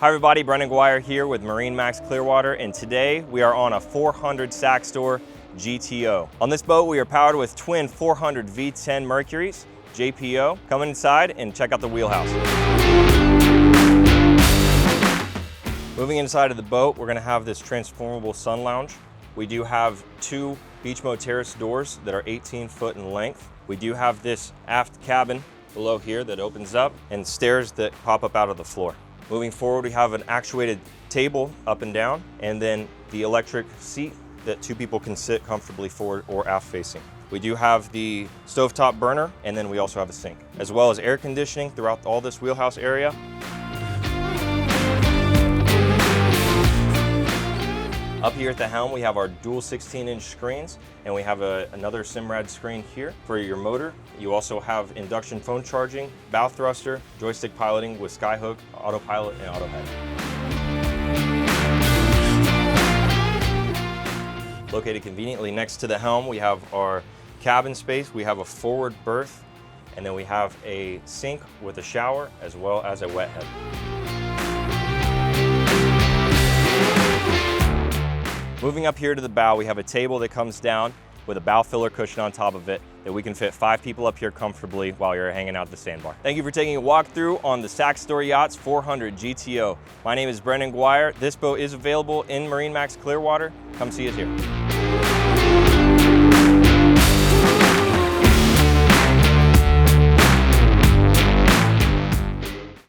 Hi everybody, Brendan Guire here with MarineMax Clearwater, and today we are on a 400 Saxdor GTO. On this boat we are powered with twin 400 V10 Mercuries, JPO. Come inside and check out the wheelhouse. Moving inside of the boat, we're gonna have this transformable sun lounge. We do have two beach mode terrace doors that are 18 foot in length. We do have this aft cabin below here that opens up and stairs that pop up out of the floor. Moving forward, we have an actuated table up and down, and then the electric seat that two people can sit comfortably forward or aft facing. We do have the stovetop burner, and then we also have a sink, as well as air conditioning throughout all this wheelhouse area. Up here at the helm, we have our dual 16-inch screens, and we have another Simrad screen here for your motor. You also have induction phone charging, bow thruster, joystick piloting with skyhook, autopilot, and auto head. Located conveniently next to the helm, we have our cabin space. We have a forward berth, and then we have a sink with a shower, as well as a wet head. Moving up here to the bow, we have a table that comes down with a bow filler cushion on top of it that we can fit 5 people up here comfortably while you're hanging out at the sandbar. Thank you for taking a walk through on the Saxdor Yachts 400 GTO. My name is Brendan Guire. This boat is available in MarineMax Clearwater. Come see us here.